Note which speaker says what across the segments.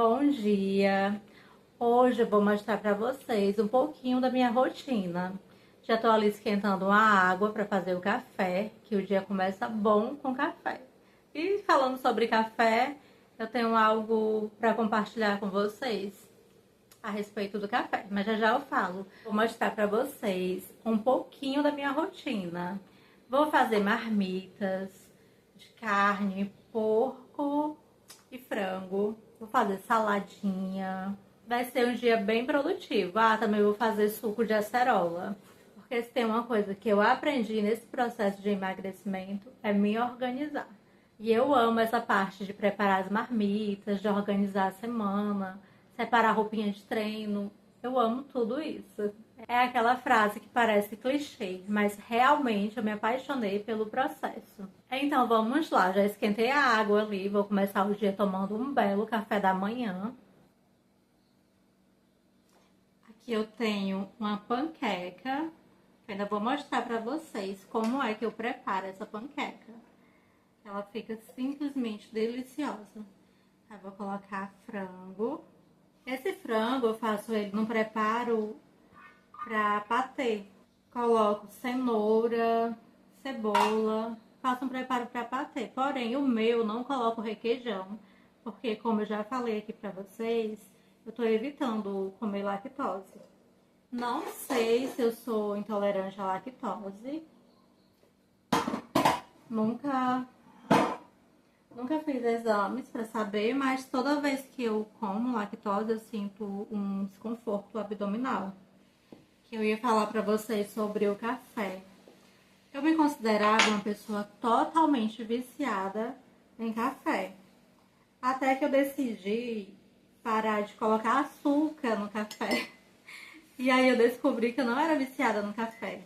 Speaker 1: Bom dia! Hoje eu vou mostrar para vocês um pouquinho da minha rotina. Já tô ali esquentando a água para fazer o café, que o dia começa bom com café. E falando sobre café, eu tenho algo para compartilhar com vocês a respeito do café, mas já eu falo. Vou mostrar para vocês um pouquinho da minha rotina. Vou fazer marmitas de carne, porco e frango. Vou fazer saladinha. Vai ser um dia bem produtivo. Também vou fazer suco de acerola. Porque se tem uma coisa que eu aprendi nesse processo de emagrecimento é me organizar. E eu amo essa parte de preparar as marmitas, de organizar a semana, separar roupinha de treino. Eu amo tudo isso. É aquela frase que parece clichê, mas realmente eu me apaixonei pelo processo. Então vamos lá, já esquentei a água ali, vou começar o dia tomando um belo café da manhã. Aqui eu tenho uma panqueca, que ainda vou mostrar pra vocês como é que eu preparo essa panqueca. Ela fica simplesmente deliciosa. Aí vou colocar frango. Esse frango eu faço ele num preparo para patê. Coloco cenoura, cebola, faço um preparo para patê. Porém, o meu não coloco requeijão, porque como eu já falei aqui para vocês, eu tô evitando comer lactose. Não sei se eu sou intolerante à lactose. Nunca fiz exames para saber, mas toda vez que eu como lactose eu sinto um desconforto abdominal. Que eu ia falar para vocês sobre o café. Eu me considerava uma pessoa totalmente viciada em café. Até que eu decidi parar de colocar açúcar no café. E aí eu descobri que eu não era viciada no café.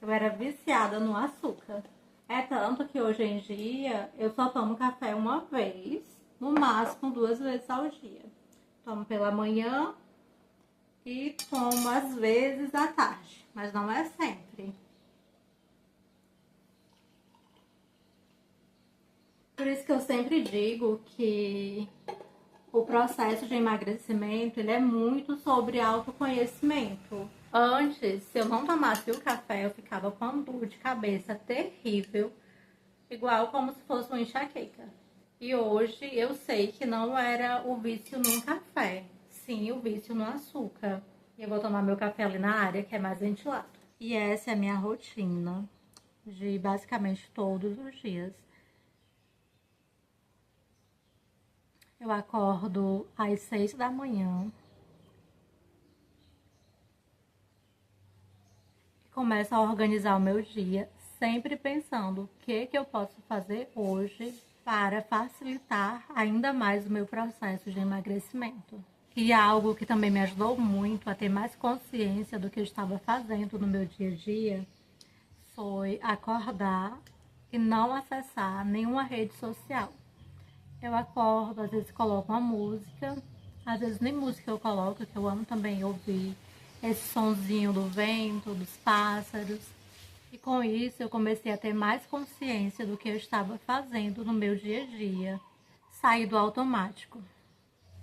Speaker 1: Eu era viciada no açúcar. É tanto que hoje em dia eu só tomo café uma vez, no máximo 2 vezes ao dia. Tomo pela manhã e tomo às vezes à tarde, mas não é sempre. Por isso que eu sempre digo que o processo de emagrecimento ele é muito sobre autoconhecimento. Antes, se eu não tomasse o café, eu ficava com uma dor de cabeça terrível, igual como se fosse uma enxaqueca. E hoje eu sei que não era o vício no café, sim o vício no açúcar. E eu vou tomar meu café ali na área, que é mais ventilado. E essa é a minha rotina de basicamente todos os dias. Eu acordo às 6 da manhã. E começo a organizar o meu dia, sempre pensando o que eu posso fazer hoje para facilitar ainda mais o meu processo de emagrecimento. E algo que também me ajudou muito a ter mais consciência do que eu estava fazendo no meu dia a dia foi acordar e não acessar nenhuma rede social. Eu acordo, às vezes coloco uma música, às vezes nem música eu coloco, que eu amo também ouvir esse sonzinho do vento, dos pássaros. E com isso eu comecei a ter mais consciência do que eu estava fazendo no meu dia a dia, sair do automático.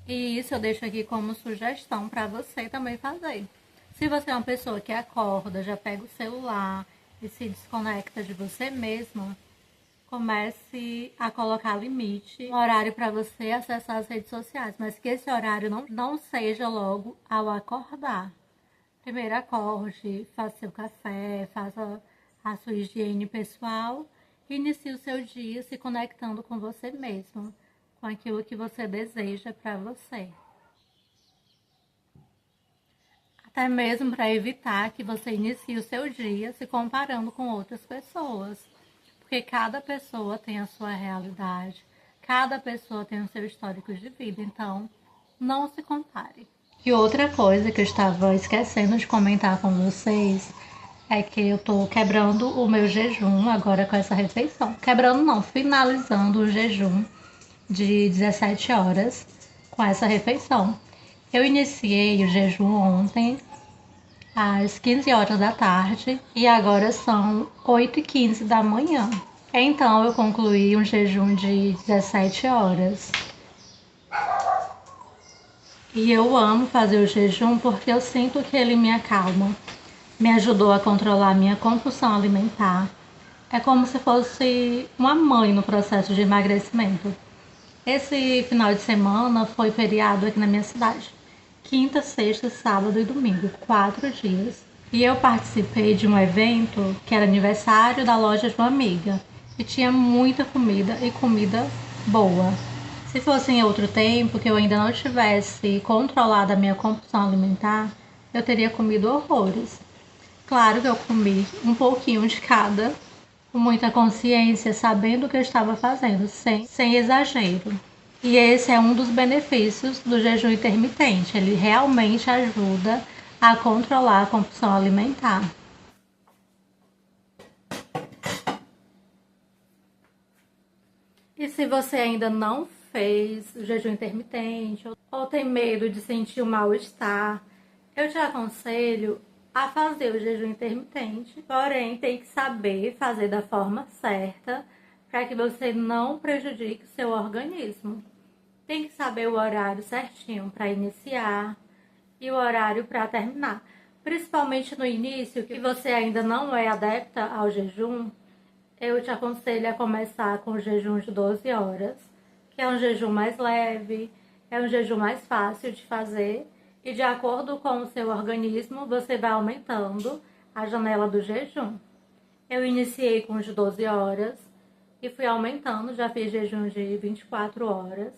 Speaker 1: E isso eu deixo aqui como sugestão para você também fazer. Se você é uma pessoa que acorda, já pega o celular e se desconecta de você mesma, comece a colocar limite, um horário para você acessar as redes sociais, mas que esse horário não seja logo ao acordar. Primeiro acorde, faça seu café, faça a sua higiene pessoal e inicie o seu dia se conectando com você mesmo, com aquilo que você deseja para você. Até mesmo para evitar que você inicie o seu dia se comparando com outras pessoas. Porque cada pessoa tem a sua realidade, cada pessoa tem o seu histórico de vida, então não se compare. E outra coisa que eu estava esquecendo de comentar com vocês é que eu tô quebrando o meu jejum agora com essa refeição. Quebrando não, finalizando o jejum de 17 horas com essa refeição. Eu iniciei o jejum ontem às 15 horas da tarde e agora são 8h15 da manhã. Então eu concluí um jejum de 17 horas. E eu amo fazer o jejum porque eu sinto que ele me acalma. Me ajudou a controlar a minha compulsão alimentar. É como se fosse uma mãe no processo de emagrecimento. Esse final de semana foi feriado aqui na minha cidade. Quinta, sexta, sábado e domingo, 4 dias. E eu participei de um evento que era aniversário da loja de uma amiga. E tinha muita comida e comida boa. Se fosse em outro tempo, que eu ainda não tivesse controlado a minha compulsão alimentar, eu teria comido horrores. Claro que eu comi um pouquinho de cada, com muita consciência, sabendo o que eu estava fazendo, sem exagero. E esse é um dos benefícios do jejum intermitente. Ele realmente ajuda a controlar a compulsão alimentar. E se você ainda não fez o jejum intermitente ou tem medo de sentir o mal-estar, eu te aconselho a fazer o jejum intermitente, porém tem que saber fazer da forma certa para que você não prejudique o seu organismo. Tem que saber o horário certinho para iniciar e o horário para terminar. Principalmente no início, que você ainda não é adepta ao jejum, eu te aconselho a começar com o jejum de 12 horas, que é um jejum mais leve, é um jejum mais fácil de fazer e de acordo com o seu organismo, você vai aumentando a janela do jejum. Eu iniciei com os de 12 horas e fui aumentando, já fiz jejum de 24 horas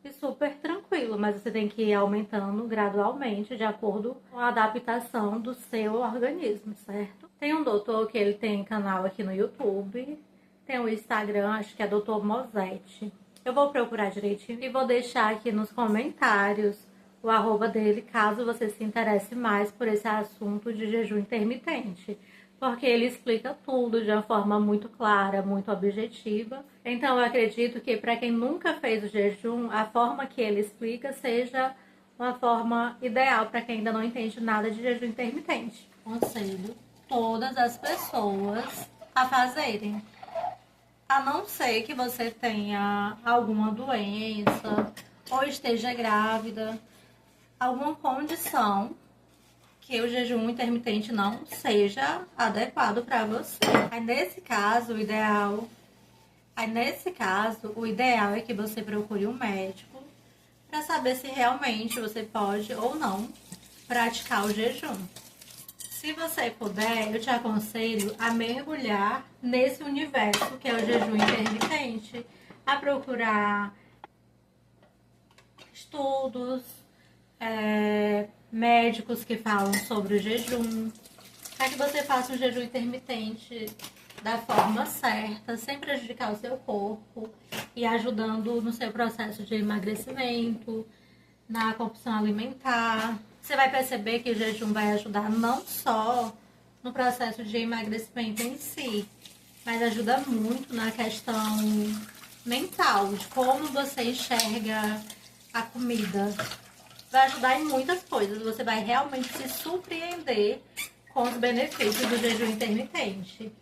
Speaker 1: e super tranquilo, mas você tem que ir aumentando gradualmente de acordo com a adaptação do seu organismo, certo? Tem um doutor que ele tem canal aqui no YouTube, tem o Instagram, acho que é Dr. Mosetti. Eu vou procurar direitinho e vou deixar aqui nos comentários o arroba dele, caso você se interesse mais por esse assunto de jejum intermitente. Porque ele explica tudo de uma forma muito clara, muito objetiva. Então eu acredito que para quem nunca fez o jejum, a forma que ele explica seja uma forma ideal para quem ainda não entende nada de jejum intermitente. Aconselho todas as pessoas a fazerem. A não ser que você tenha alguma doença ou esteja grávida, alguma condição que o jejum intermitente não seja adequado para você. Aí nesse caso, o ideal é que você procure um médico para saber se realmente você pode ou não praticar o jejum. Se você puder, eu te aconselho a mergulhar nesse universo que é o jejum intermitente, a procurar estudos, médicos que falam sobre o jejum, para que você faça um jejum intermitente da forma certa, sem prejudicar o seu corpo e ajudando no seu processo de emagrecimento, na compulsão alimentar. Você vai perceber que o jejum vai ajudar não só no processo de emagrecimento em si, mas ajuda muito na questão mental, de como você enxerga a comida. Vai ajudar em muitas coisas. Você vai realmente se surpreender com os benefícios do jejum intermitente.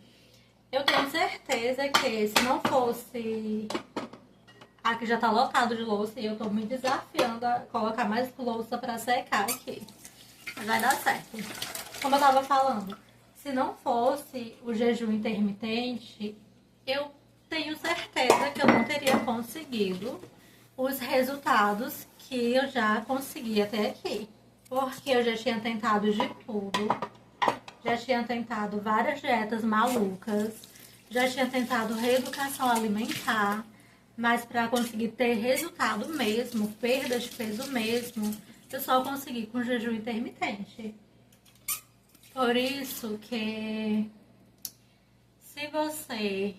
Speaker 1: Eu tenho certeza que se não fosse... Aqui já tá lotado de louça e eu tô me desafiando a colocar mais louça pra secar aqui. Mas vai dar certo. Como eu tava falando, se não fosse o jejum intermitente, eu tenho certeza que eu não teria conseguido os resultados que eu já consegui até aqui. Porque eu já tinha tentado de tudo. Já tinha tentado várias dietas malucas. Já tinha tentado reeducação alimentar. Mas para conseguir ter resultado mesmo, perda de peso mesmo, eu só consegui com jejum intermitente. Por isso que se você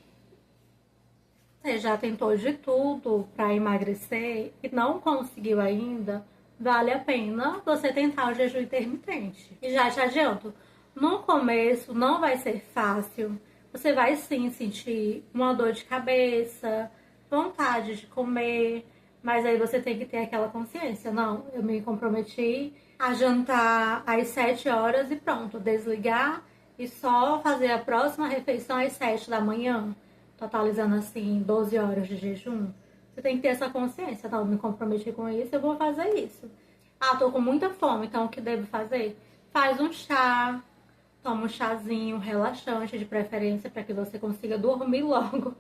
Speaker 1: já tentou de tudo para emagrecer e não conseguiu ainda, vale a pena você tentar o jejum intermitente. E já te adianto, no começo não vai ser fácil. Você vai sim sentir uma dor de cabeça, vontade de comer, mas aí você tem que ter aquela consciência. Não, eu me comprometi a jantar às 7 horas e pronto, desligar e só fazer a próxima refeição às 7 da manhã, totalizando assim 12 horas de jejum. Você tem que ter essa consciência. Não, eu me comprometi com isso, eu vou fazer isso. Ah, tô com muita fome, então o que devo fazer? Faz um chá, toma um chazinho relaxante, de preferência, para que você consiga dormir logo.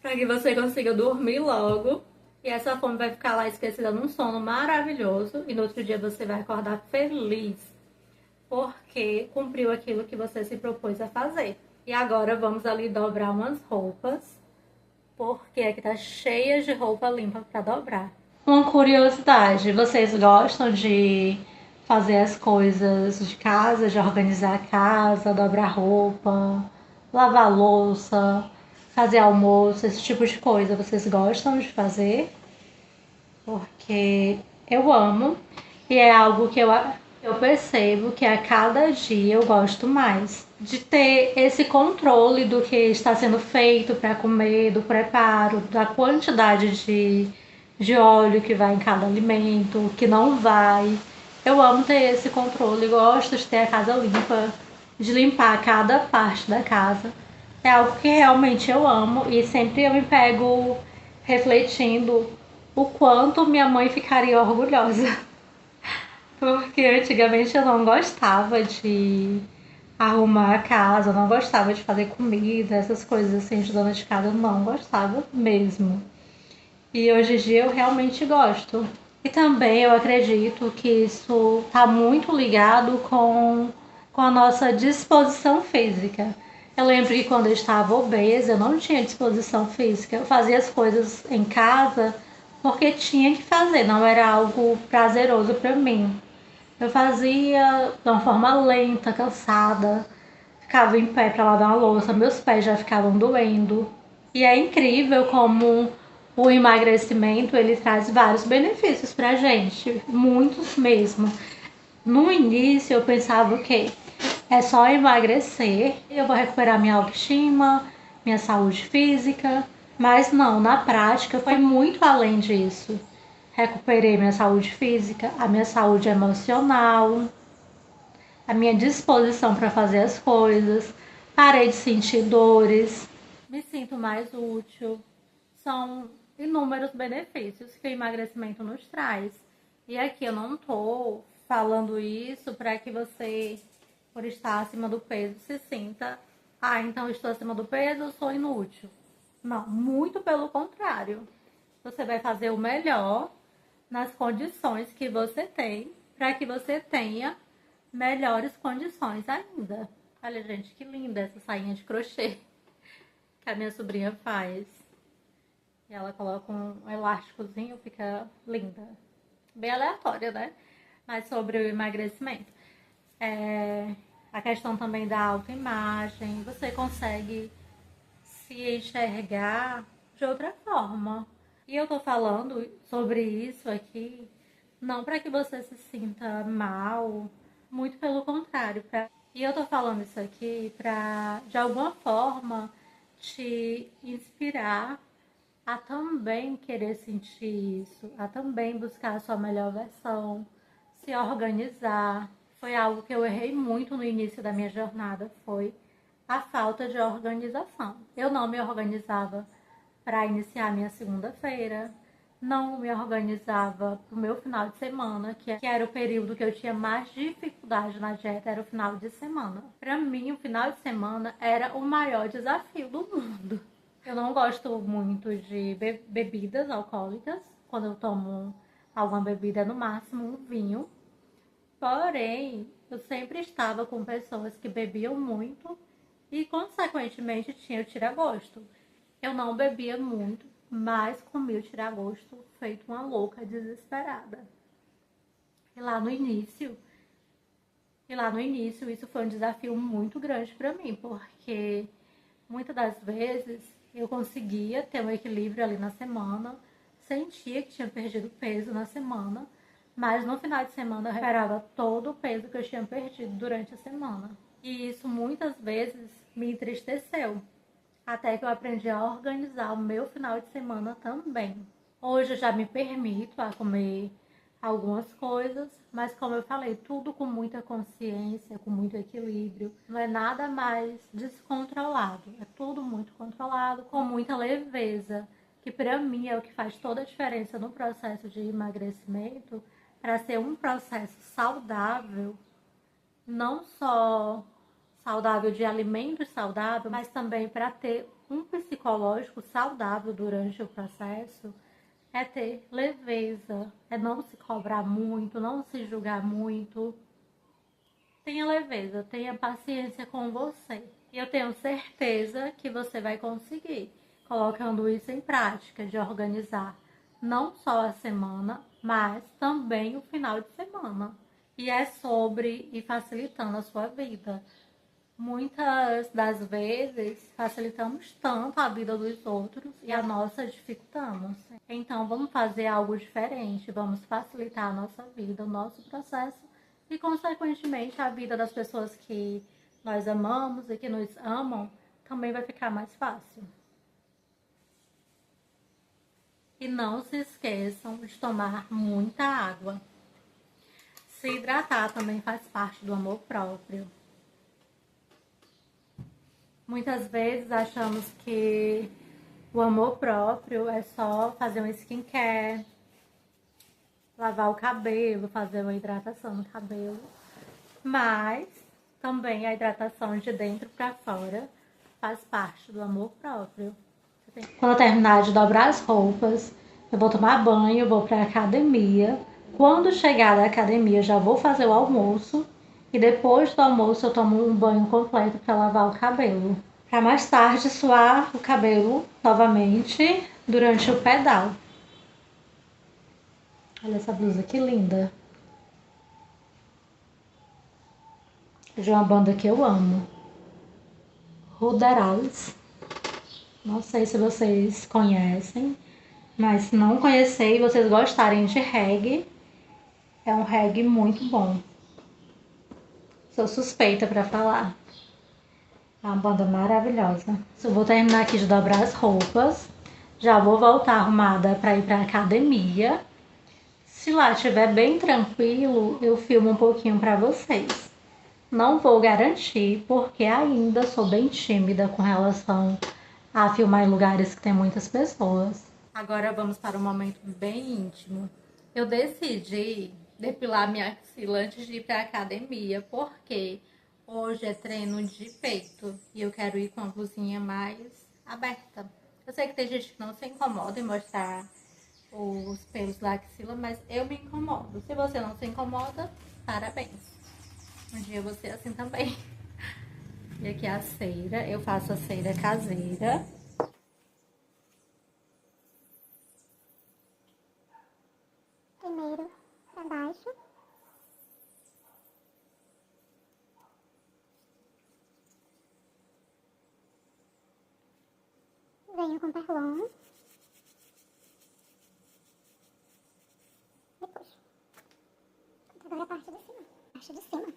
Speaker 1: Para que você consiga dormir logo. E essa fome vai ficar lá esquecida num sono maravilhoso. E no outro dia você vai acordar feliz, porque cumpriu aquilo que você se propôs a fazer. E agora vamos ali dobrar umas roupas, porque aqui tá cheia de roupa limpa para dobrar. Uma curiosidade, vocês gostam de fazer as coisas de casa, de organizar a casa, dobrar roupa, lavar louça, fazer almoço, esse tipo de coisa? Vocês gostam de fazer? Porque eu amo e é algo que eu percebo que a cada dia eu gosto mais de ter esse controle do que está sendo feito para comer, do preparo, da quantidade de óleo que vai em cada alimento, que não vai. Eu amo ter esse controle, gosto de ter a casa limpa, de limpar cada parte da casa. É algo que realmente eu amo e sempre eu me pego refletindo o quanto minha mãe ficaria orgulhosa. Porque antigamente eu não gostava de arrumar a casa, eu não gostava de fazer comida, essas coisas assim de dona de casa, eu não gostava mesmo. E hoje em dia eu realmente gosto. E também eu acredito que isso está muito ligado com a nossa disposição física. Eu lembro que quando eu estava obesa, eu não tinha disposição física. Eu fazia as coisas em casa porque tinha que fazer, não era algo prazeroso para mim. Eu fazia de uma forma lenta, cansada, ficava em pé para lavar a louça, meus pés já ficavam doendo. E é incrível como o emagrecimento ele traz vários benefícios pra gente, muitos mesmo. No início eu pensava que é só emagrecer, eu vou recuperar minha autoestima, minha saúde física, mas não, na prática foi muito além disso. Recuperei minha saúde física, a minha saúde emocional, a minha disposição para fazer as coisas, parei de sentir dores, me sinto mais útil. São inúmeros benefícios que o emagrecimento nos traz. E aqui eu não tô falando isso para que você, por estar acima do peso, se sinta, ah, então eu estou acima do peso, eu sou inútil. Não, muito pelo contrário. Você vai fazer o melhor nas condições que você tem, para que você tenha melhores condições ainda. Olha, gente, que linda essa sainha de crochê que a minha sobrinha faz. E ela coloca um elásticozinho, fica linda. Bem aleatória, né? Mas sobre o emagrecimento. A questão também da autoimagem. Você consegue se enxergar de outra forma. E eu tô falando sobre isso aqui não para que você se sinta mal, muito pelo contrário. E eu tô falando isso aqui para, de alguma forma, te inspirar a também querer sentir isso, a também buscar a sua melhor versão, se organizar. Foi algo que eu errei muito no início da minha jornada, foi a falta de organização. Eu não me organizava para iniciar minha segunda-feira, não me organizava para o meu final de semana, que era o período que eu tinha mais dificuldade na dieta, era o final de semana. Para mim, o final de semana era o maior desafio do mundo. Eu não gosto muito de bebidas alcoólicas. Quando eu tomo alguma bebida, no máximo um vinho. Porém, eu sempre estava com pessoas que bebiam muito e, consequentemente, tinha o tira-gosto. Eu não bebia muito, mas comia o tira-gosto feito uma louca desesperada. E lá no início, isso foi um desafio muito grande para mim, porque muitas das vezes eu conseguia ter um equilíbrio ali na semana, sentia que tinha perdido peso na semana, mas no final de semana eu recuperava todo o peso que eu tinha perdido durante a semana. E isso muitas vezes me entristeceu, até que eu aprendi a organizar o meu final de semana também. Hoje eu já me permito a comer algumas coisas, mas como eu falei, tudo com muita consciência, com muito equilíbrio. Não é nada mais descontrolado, é tudo muito controlado, com muita leveza, que para mim é o que faz toda a diferença no processo de emagrecimento, para ser um processo saudável, não só saudável de alimentos saudáveis, mas também para ter um psicológico saudável durante o processo, é ter leveza, é não se cobrar muito, não se julgar muito. Tenha leveza, tenha paciência com você. E eu tenho certeza que você vai conseguir, colocando isso em prática, de organizar não só a semana, mas também o final de semana. E é sobre ir facilitando a sua vida. Muitas das vezes facilitamos tanto a vida dos outros e a nossa dificultamos. Então vamos fazer algo diferente, vamos facilitar a nossa vida, o nosso processo e, consequentemente, a vida das pessoas que nós amamos e que nos amam também vai ficar mais fácil. E não se esqueçam de tomar muita água. Se hidratar também faz parte do amor próprio. Muitas vezes achamos que o amor próprio é só fazer um skincare, lavar o cabelo, fazer uma hidratação no cabelo. Mas também a hidratação de dentro para fora faz parte do amor próprio. Quando eu terminar de dobrar as roupas, eu vou tomar banho, vou para a academia. Quando chegar da academia, já vou fazer o almoço. E depois do almoço, eu tomo um banho completo para lavar o cabelo. Para mais tarde suar o cabelo novamente durante o pedal. Olha essa blusa que linda. De uma banda que eu amo. Ruderais. Não sei se vocês conhecem, mas se não conhecer e vocês gostarem de reggae, é um reggae muito bom. Sou suspeita para falar. É uma banda maravilhosa. Eu vou terminar aqui de dobrar as roupas. Já vou voltar arrumada para ir para academia. Se lá estiver bem tranquilo, eu filmo um pouquinho para vocês. Não vou garantir, porque ainda sou bem tímida com relação a filmar em lugares que tem muitas pessoas. Agora vamos para um momento bem íntimo. Eu decidi depilar minha axila antes de ir para a academia, porque hoje é treino de peito e eu quero ir com a blusinha mais aberta. Eu sei que tem gente que não se incomoda em mostrar os pelos da axila, mas eu me incomodo. Se você não se incomoda, parabéns. Um dia você é assim também. E aqui é a cera, eu faço a cera caseira.
Speaker 2: Primeiro para baixo. Venho com perlon. Depois. Agora a parte de cima. Parte de cima.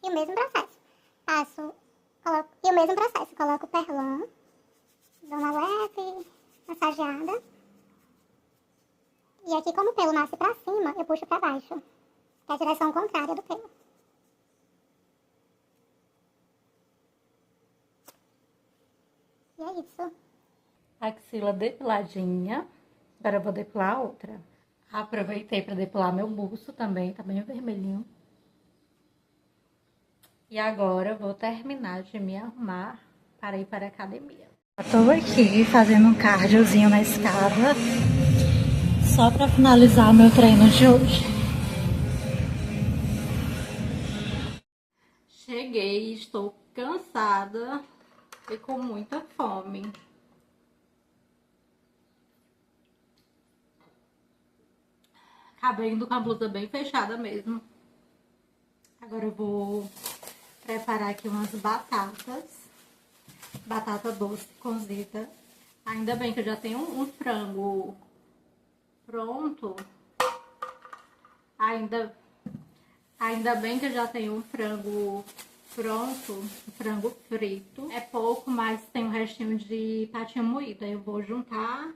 Speaker 2: E o mesmo processo. Coloco o perlon. Dou uma leve massageada. E aqui, como o pelo nasce pra cima, eu puxo pra baixo. Que é a direção contrária do pelo. E é isso.
Speaker 1: Axila depiladinha. Agora eu vou depilar a outra. Aproveitei para depilar meu buço também, tá bem vermelhinho. E agora eu vou terminar de me arrumar para ir para a academia. Estou aqui fazendo um cardiozinho na escada, só para finalizar meu treino de hoje. Cheguei, estou cansada e com muita fome. Acabei indo com a blusa bem fechada mesmo. Agora eu vou preparar aqui umas batatas. Batata doce cozida. Ainda bem que eu já tenho um frango pronto. Ainda bem que eu já tenho um frango pronto, um frango frito. É pouco, mas tem um restinho de patinha moída. Eu vou juntar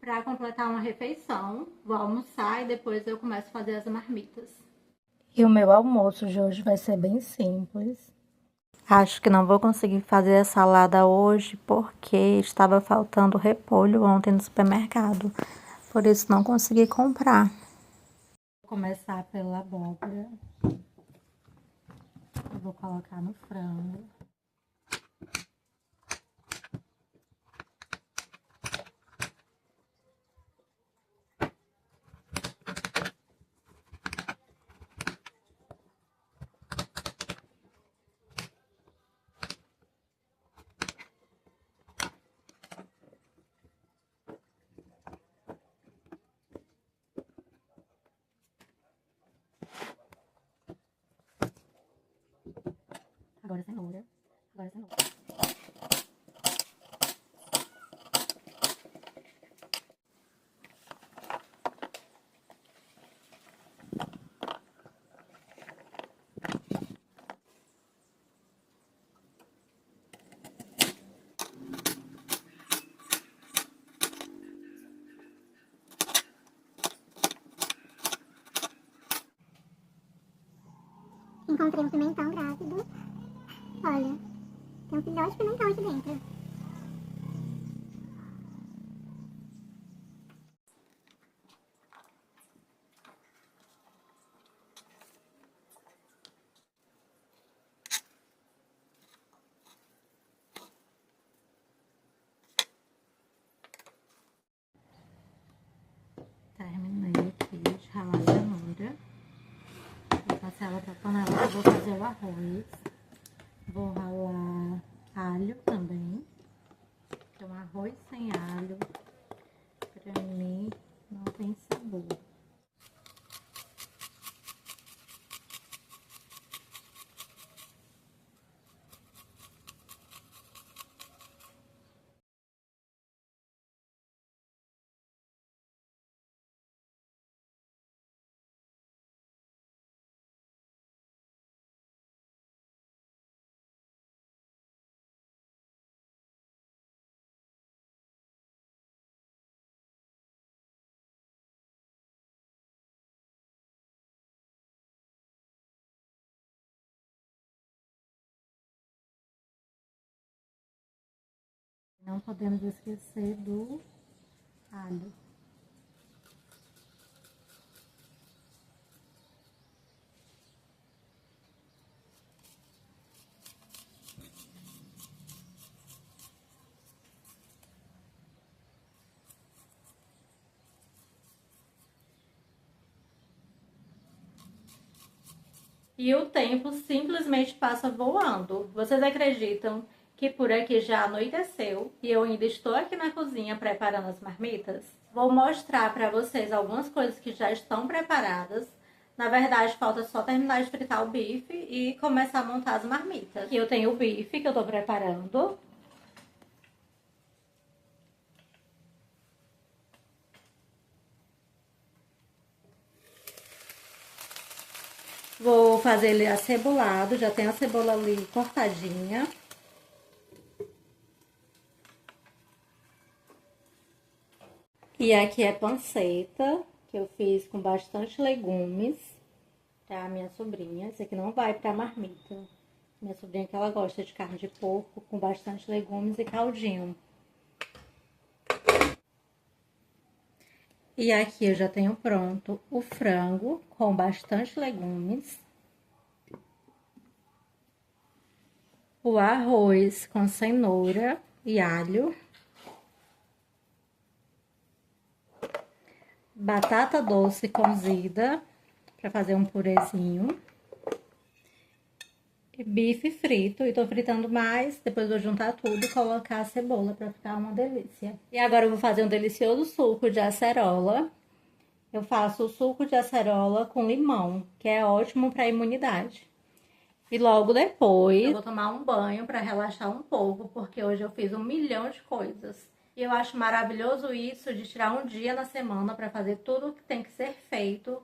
Speaker 1: Para completar uma refeição, vou almoçar e depois eu começo a fazer as marmitas. E o meu almoço de hoje vai ser bem simples. Acho que não vou conseguir fazer a salada hoje porque estava faltando repolho ontem no supermercado. Por isso não consegui comprar. Vou começar pela abóbora. Eu vou colocar no frango. Agora cenoura. Agora cenoura.
Speaker 2: Encontrei um pimentão grávido. Olha, tem um filhote de pimentão aqui dentro.
Speaker 1: Terminei aqui de ralar a cenoura. Vou passar ela pra panela, eu vou fazer o arroz. Vou ralar alho também. Então, arroz sem alho, pra mim, não tem sabor. Não podemos esquecer do alho. E o tempo simplesmente passa voando. Vocês acreditam que por aqui já anoiteceu e eu ainda estou aqui na cozinha preparando as marmitas? Vou mostrar para vocês algumas coisas que já estão preparadas. Na verdade, falta só terminar de fritar o bife e começar a montar as marmitas. Aqui eu tenho o bife que eu tô preparando. Vou fazer ele acebolado, já tem a cebola ali cortadinha. E aqui é panceta, que eu fiz com bastante legumes, pra minha sobrinha. Esse aqui não vai pra marmita. Minha sobrinha que ela gosta de carne de porco com bastante legumes e caldinho. E aqui eu já tenho pronto o frango com bastante legumes. O arroz com cenoura e alho. Batata doce cozida para fazer um purezinho. E bife frito, e tô fritando mais, depois vou juntar tudo e colocar a cebola para ficar uma delícia. E agora eu vou fazer um delicioso suco de acerola. Eu faço o suco de acerola com limão, que é ótimo para a imunidade. E logo depois eu vou tomar um banho para relaxar um pouco, porque hoje eu fiz 1 milhão de coisas. E eu acho maravilhoso isso de tirar um dia na semana para fazer tudo o que tem que ser feito,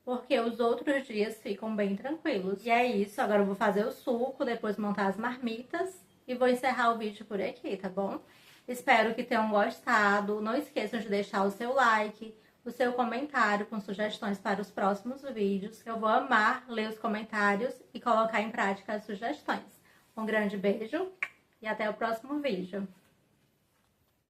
Speaker 1: porque os outros dias ficam bem tranquilos. E é isso, agora eu vou fazer o suco, depois montar as marmitas e vou encerrar o vídeo por aqui, tá bom? Espero que tenham gostado. Não esqueçam de deixar o seu like, o seu comentário com sugestões para os próximos vídeos. Eu vou amar ler os comentários e colocar em prática as sugestões. Um grande beijo e até o próximo vídeo.